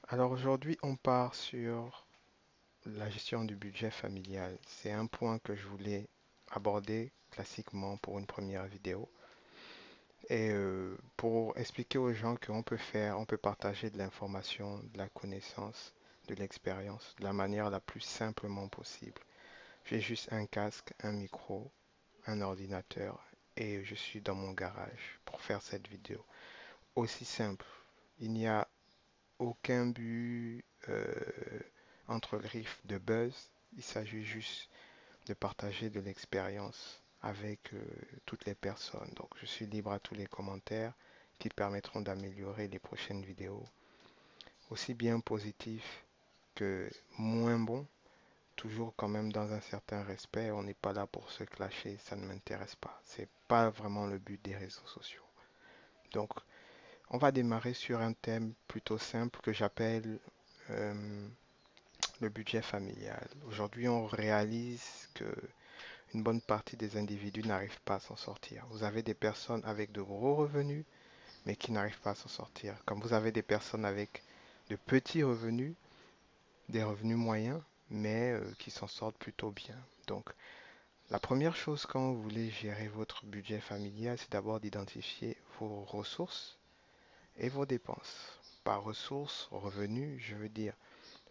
Alors aujourd'hui, on part sur la gestion du budget familial. C'est un point que je voulais aborder classiquement pour une première vidéo. Et pour expliquer aux gens qu'on peut faire, on peut partager de l'information, de la connaissance, de l'expérience, de la manière la plus simplement possible. J'ai juste un casque, un micro, un ordinateur et je suis dans mon garage pour faire cette vidéo. Aussi simple. Il n'y a aucun but entre griffes de buzz. Il s'agit juste de partager de l'expérience avec toutes les personnes. Donc, je suis libre à tous les commentaires qui permettront d'améliorer les prochaines vidéos, aussi bien positifs que moins bons, toujours quand même dans un certain respect. On n'est pas là pour se clasher, ça ne m'intéresse pas. C'est pas vraiment le but des réseaux sociaux. Donc, on va démarrer sur un thème plutôt simple que j'appelle euh, le budget familial. Aujourd'hui, on réalise que une bonne partie des individus n'arrivent pas à s'en sortir. Vous avez des personnes avec de gros revenus, mais qui n'arrivent pas à s'en sortir. Comme vous avez des personnes avec de petits revenus, des revenus moyens, mais qui s'en sortent plutôt bien. Donc, la première chose quand vous voulez gérer votre budget familial, c'est d'abord d'identifier vos ressources et vos dépenses. Par ressources, revenus, je veux dire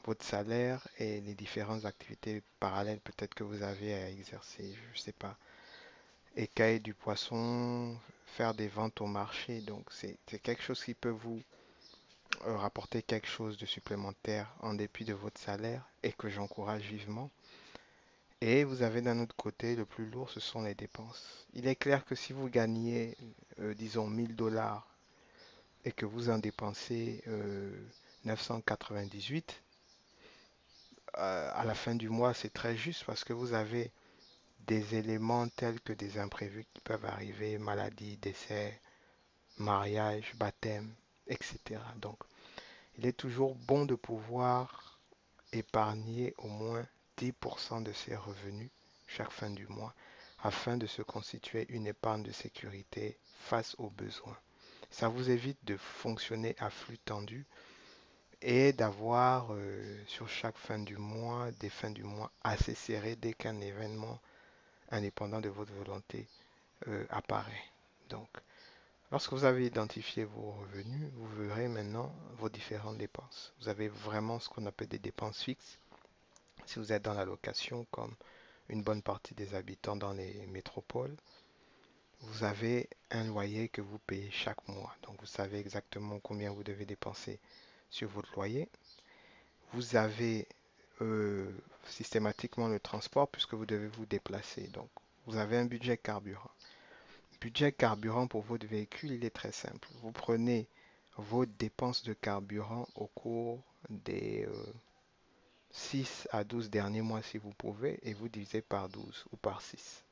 votre salaire et les différentes activités parallèles peut-être que vous avez à exercer, je ne sais pas, écailler du poisson, faire des ventes au marché. Donc c'est quelque chose qui peut vous rapporter quelque chose de supplémentaire en dépit de votre salaire et que j'encourage vivement. Et vous avez d'un autre côté, le plus lourd, ce sont les dépenses. Il est clair que si vous gagnez, disons, 1000 $ et que vous en dépensez 998, à la fin du mois, c'est très juste parce que vous avez des éléments tels que des imprévus qui peuvent arriver, maladie, décès, mariage, baptême, etc. Donc, il est toujours bon de pouvoir épargner au moins 10% de ses revenus chaque fin du mois afin de se constituer une épargne de sécurité face aux besoins. Ça vous évite de fonctionner à flux tendu et d'avoir sur chaque fin du mois des fins du mois assez serrées dès qu'un événement indépendant de votre volonté apparaît. Donc, lorsque vous avez identifié vos revenus, vous verrez maintenant vos différentes dépenses. Vous avez vraiment ce qu'on appelle des dépenses fixes. Si vous êtes dans la location, comme une bonne partie des habitants dans les métropoles, vous avez un loyer que vous payez chaque mois. Donc, vous savez exactement combien vous devez dépenser sur votre loyer. Vous avez euh, systématiquement le transport puisque vous devez vous déplacer. Donc, vous avez un budget carburant. Budget carburant pour votre véhicule, il est très simple. Vous prenez vos dépenses de carburant au cours des 6 à 12 derniers mois si vous pouvez et vous divisez par 12 ou par 6.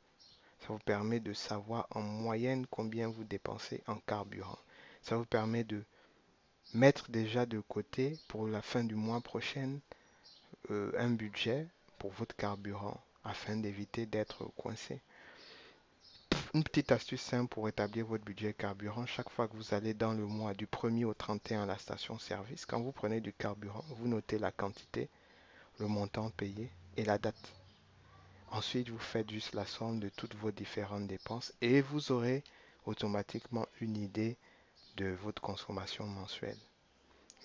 Ça vous permet de savoir en moyenne combien vous dépensez en carburant. Ça vous permet de mettre déjà de côté pour la fin du mois prochain un budget pour votre carburant afin d'éviter d'être coincé. Une petite astuce simple pour établir votre budget carburant, chaque fois que vous allez dans le mois du 1er au 31 à la station-service, quand vous prenez du carburant, vous notez la quantité, le montant payé et la date. Ensuite, vous faites juste la somme de toutes vos différentes dépenses et vous aurez automatiquement une idée de votre consommation mensuelle.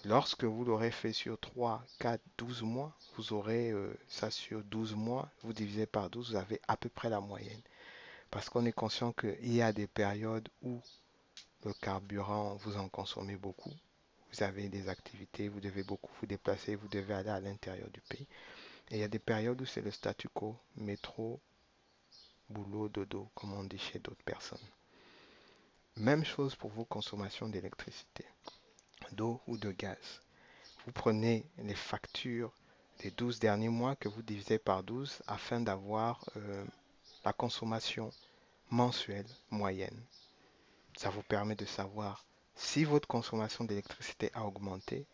Lorsque vous l'aurez fait sur 3, 4, 12 mois, vous aurez ça sur 12 mois, vous divisez par 12, vous avez à peu près la moyenne. Parce qu'on est conscient qu'il y a des périodes où le carburant, vous en consommez beaucoup. Vous avez des activités, vous devez beaucoup vous déplacer, vous devez aller à l'intérieur du pays. Et il y a des périodes où c'est le statu quo, métro, boulot, dodo, comme on dit chez d'autres personnes. Même chose pour vos consommations d'électricité, d'eau ou de gaz. Vous prenez les factures des 12 derniers mois que vous divisez par 12 afin d'avoir la consommation mensuelle moyenne. Ça vous permet de savoir si votre consommation d'électricité a augmenté,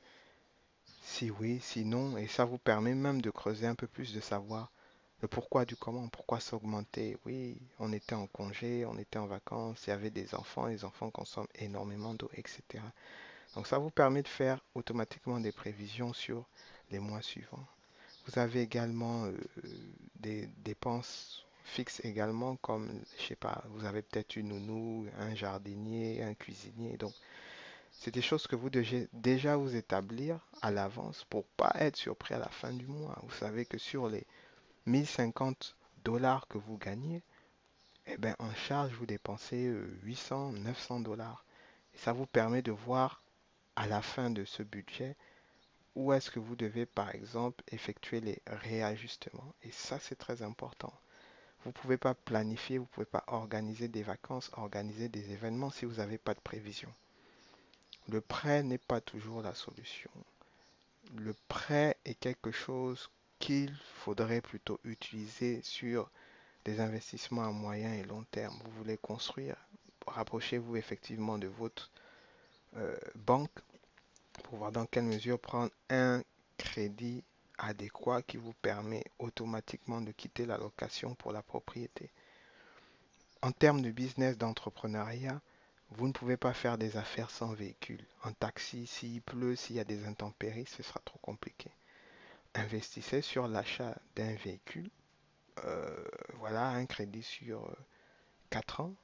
si oui, si non, et ça vous permet même de creuser un peu plus, de savoir le pourquoi du comment, pourquoi ça a augmenté. Oui, on était en congé, on était en vacances, il y avait des enfants, les enfants consomment énormément d'eau, etc. Donc ça vous permet de faire automatiquement des prévisions sur les mois suivants. Vous avez également des dépenses fixes également, comme, je sais pas, vous avez peut-être une nounou, un jardinier, un cuisinier. Donc, c'est des choses que vous devez déjà vous établir à l'avance pour pas être surpris à la fin du mois. Vous savez que sur les 1050 $ que vous gagnez, eh ben, en charge, vous dépensez 800, 900 dollars. Et ça vous permet de voir à la fin de ce budget où est-ce que vous devez, par exemple, effectuer les réajustements. Et ça, c'est très important. Vous ne pouvez pas planifier, vous ne pouvez pas organiser des vacances, organiser des événements si vous n'avez pas de prévision. Le prêt n'est pas toujours la solution. Le prêt est quelque chose qu'il faudrait plutôt utiliser sur des investissements à moyen et long terme. Vous voulez construire, rapprochez-vous effectivement de votre banque pour voir dans quelle mesure prendre un crédit adéquat qui vous permet automatiquement de quitter la location pour la propriété. En termes de business, d'entrepreneuriat, vous ne pouvez pas faire des affaires sans véhicule. En taxi, s'il pleut, s'il y a des intempéries, ce sera trop compliqué. Investissez sur l'achat d'un véhicule, euh, voilà, un crédit sur 4 ans,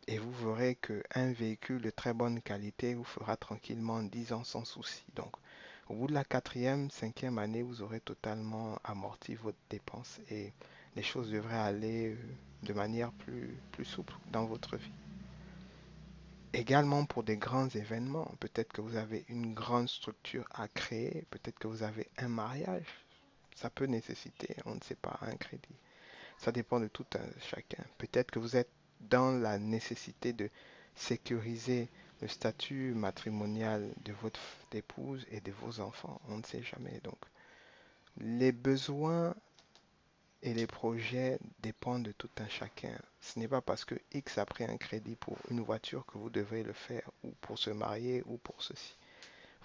et vous verrez qu'un véhicule de très bonne qualité vous fera tranquillement 10 ans sans souci. Donc, au bout de la quatrième, cinquième année, vous aurez totalement amorti votre dépense et les choses devraient aller de manière plus souple dans votre vie. Également pour des grands événements, peut-être que vous avez une grande structure à créer, peut-être que vous avez un mariage, ça peut nécessiter, on ne sait pas, un crédit. Ça dépend de tout un chacun. Peut-être que vous êtes dans la nécessité de sécuriser le statut matrimonial de votre épouse et de vos enfants. On ne sait jamais. Donc, les besoins et les projets dépendent de tout un chacun. Ce n'est pas parce que X a pris un crédit pour une voiture que vous devez le faire, ou pour se marier, ou pour ceci.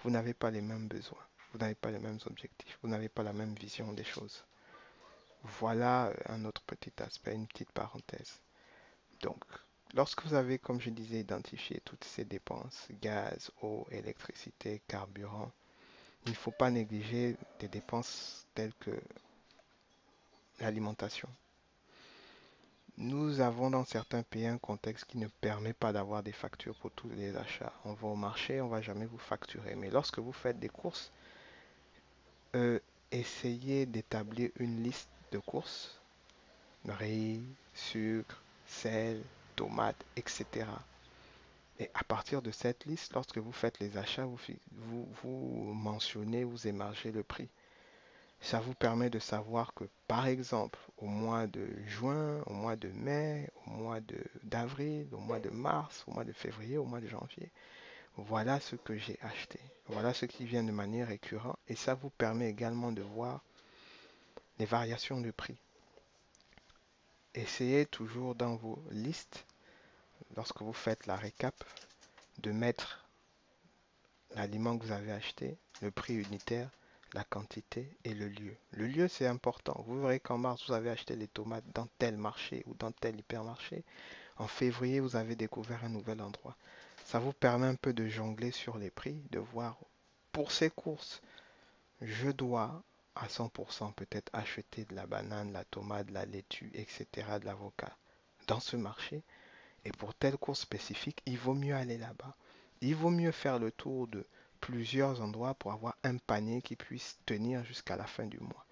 Vous n'avez pas les mêmes besoins. Vous n'avez pas les mêmes objectifs. Vous n'avez pas la même vision des choses. Voilà un autre petit aspect, une petite parenthèse. Donc, lorsque vous avez, comme je disais, identifié toutes ces dépenses, gaz, eau, électricité, carburant, il ne faut pas négliger des dépenses telles que l'alimentation. Nous avons dans certains pays un contexte qui ne permet pas d'avoir des factures pour tous les achats. On va au marché, on ne va jamais vous facturer. Mais lorsque vous faites des courses, euh, essayez d'établir une liste de courses, riz, sucre, sel, tomates, etc. Et à partir de cette liste, lorsque vous faites les achats, vous mentionnez, vous émargez le prix. Ça vous permet de savoir que, par exemple, au mois de juin, au mois de mai, d'avril, au mois de mars, au mois de février, au mois de janvier, voilà ce que j'ai acheté. Voilà ce qui vient de manière récurrente. Et ça vous permet également de voir les variations de prix. Essayez toujours dans vos listes, lorsque vous faites la récap, de mettre l'aliment que vous avez acheté, le prix unitaire, la quantité et le lieu. Le lieu, c'est important. Vous verrez qu'en mars, vous avez acheté les tomates dans tel marché ou dans tel hypermarché. En février, vous avez découvert un nouvel endroit. Ça vous permet un peu de jongler sur les prix, de voir pour ces courses, je dois à 100% peut-être acheter de la banane, la tomate, la laitue, etc., de l'avocat dans ce marché. Et pour telle course spécifique, il vaut mieux aller là-bas. Il vaut mieux faire le tour de plusieurs endroits pour avoir un panier qui puisse tenir jusqu'à la fin du mois.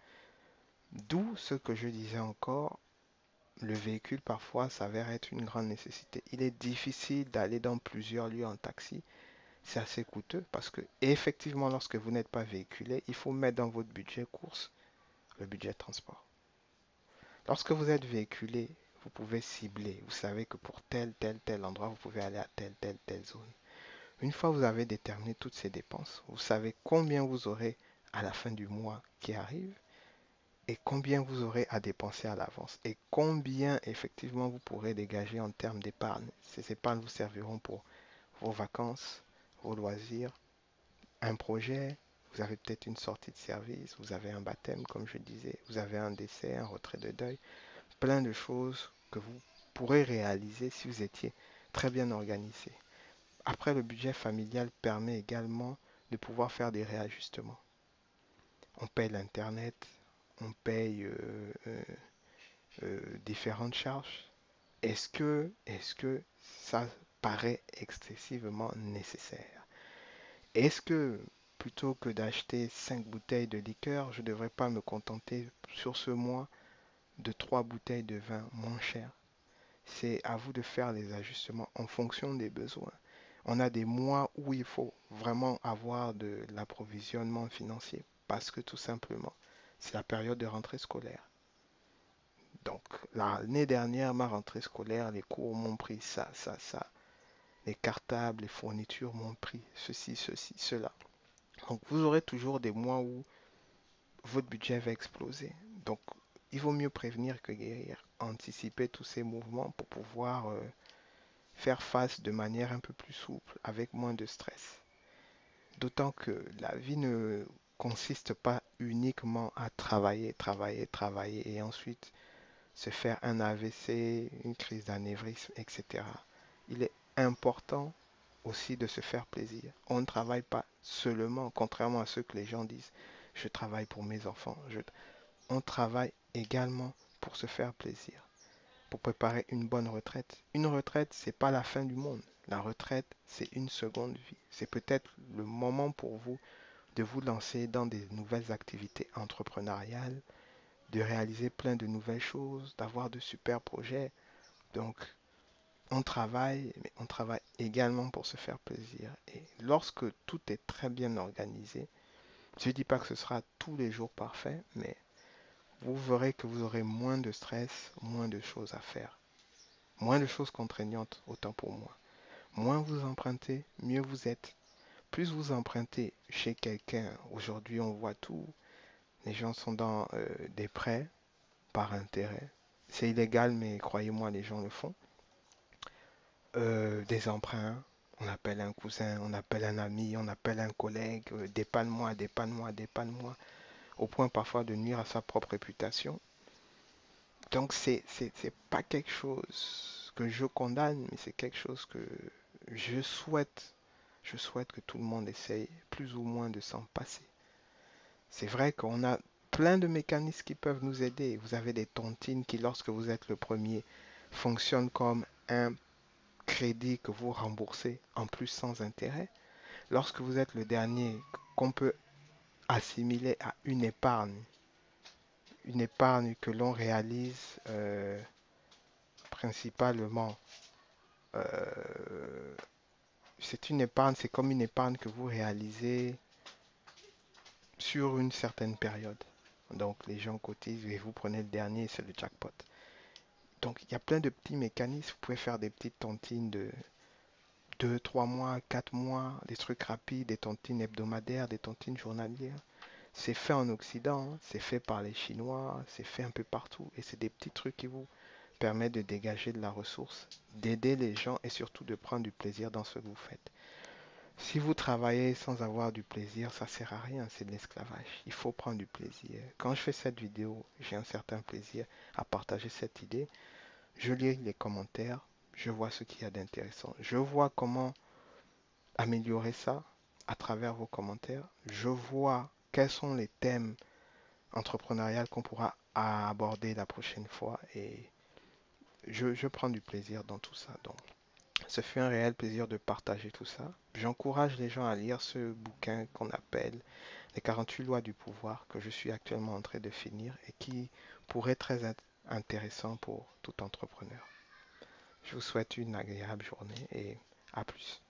D'où ce que je disais encore, le véhicule parfois s'avère être une grande nécessité. Il est difficile d'aller dans plusieurs lieux en taxi. C'est assez coûteux parce que effectivement, lorsque vous n'êtes pas véhiculé, il faut mettre dans votre budget course le budget transport. Lorsque vous êtes véhiculé, vous pouvez cibler. Vous savez que pour tel endroit, vous pouvez aller à telle zone. Une fois que vous avez déterminé toutes ces dépenses, vous savez combien vous aurez à la fin du mois qui arrive et combien vous aurez à dépenser à l'avance et combien effectivement vous pourrez dégager en termes d'épargne. Ces épargnes vous serviront pour vos vacances, vos loisirs, un projet, vous avez peut-être une sortie de service, vous avez un baptême comme je disais, vous avez un décès, un retrait de deuil, plein de choses que vous pourrez réaliser si vous étiez très bien organisé. Après, le budget familial permet également de pouvoir faire des réajustements. On paye l'Internet, on paye différentes charges. Est-ce que ça paraît excessivement nécessaire? Est-ce que plutôt que d'acheter 5 bouteilles de liqueur, je ne devrais pas me contenter sur ce mois de 3 bouteilles de vin moins cher? C'est à vous de faire les ajustements en fonction des besoins. On a des mois où il faut vraiment avoir de l'approvisionnement financier parce que tout simplement, c'est la période de rentrée scolaire. Donc, l'année dernière, ma rentrée scolaire, les cours m'ont pris ça, ça, ça. Les cartables, les fournitures m'ont pris ceci, ceci, cela. Donc, vous aurez toujours des mois où votre budget va exploser. Donc, il vaut mieux prévenir que guérir. Anticiper tous ces mouvements pour pouvoir faire face de manière un peu plus souple, avec moins de stress. D'autant que la vie ne consiste pas uniquement à travailler, travailler, travailler et ensuite se faire un AVC, une crise d'anévrisme, etc. Il est important aussi de se faire plaisir. On ne travaille pas seulement, contrairement à ce que les gens disent, je travaille pour mes enfants. On travaille également pour se faire plaisir, pour préparer une bonne retraite. Une retraite, c'est pas la fin du monde. La retraite, c'est une seconde vie. C'est peut-être le moment pour vous de vous lancer dans des nouvelles activités entrepreneuriales, de réaliser plein de nouvelles choses, d'avoir de super projets. Donc, on travaille, mais on travaille également pour se faire plaisir. Et lorsque tout est très bien organisé, je ne dis pas que ce sera tous les jours parfait, mais vous verrez que vous aurez moins de stress, moins de choses à faire, moins de choses contraignantes, autant pour moi. Moins vous empruntez, mieux vous êtes. Plus vous empruntez chez quelqu'un, aujourd'hui on voit tout, les gens sont dans des prêts par intérêt. C'est illégal, mais croyez-moi, les gens le font. Des emprunts, on appelle un cousin, on appelle un ami, on appelle un collègue, dépanne-moi, dépanne-moi, dépanne-moi, au point parfois de nuire à sa propre réputation. Donc c'est pas quelque chose que je condamne, mais c'est quelque chose que je souhaite, je souhaite que tout le monde essaye plus ou moins de s'en passer. C'est vrai qu'on a plein de mécanismes qui peuvent nous aider. Vous avez des tontines qui, lorsque vous êtes le premier, fonctionnent comme un crédit que vous remboursez en plus sans intérêt. Lorsque vous êtes le dernier, qu'on peut assimiler à une épargne que l'on réalise principalement. euh, c'est une épargne, c'est comme une épargne que vous réalisez sur une certaine période. Donc les gens cotisent et vous prenez le dernier, c'est le jackpot. Donc il y a plein de petits mécanismes. Vous pouvez faire des petites tontines de 2, 3 mois, 4 mois, des trucs rapides, des tontines hebdomadaires, des tontines journalières. C'est fait en Occident, hein, c'est fait par les Chinois, c'est fait un peu partout. Et c'est des petits trucs qui vous permettent de dégager de la ressource, d'aider les gens et surtout de prendre du plaisir dans ce que vous faites. Si vous travaillez sans avoir du plaisir, ça sert à rien, c'est de l'esclavage. Il faut prendre du plaisir. Quand je fais cette vidéo, j'ai un certain plaisir à partager cette idée. Je lis les commentaires, je vois ce qu'il y a d'intéressant. Je vois comment améliorer ça à travers vos commentaires. Je vois quels sont les thèmes entrepreneuriaux qu'on pourra aborder la prochaine fois et je prends du plaisir dans tout ça. Donc, ce fut un réel plaisir de partager tout ça. J'encourage les gens à lire ce bouquin qu'on appelle Les 48 lois du pouvoir que je suis actuellement en train de finir et qui pourrait être très intéressant pour tout entrepreneur. Je vous souhaite une agréable journée et à plus.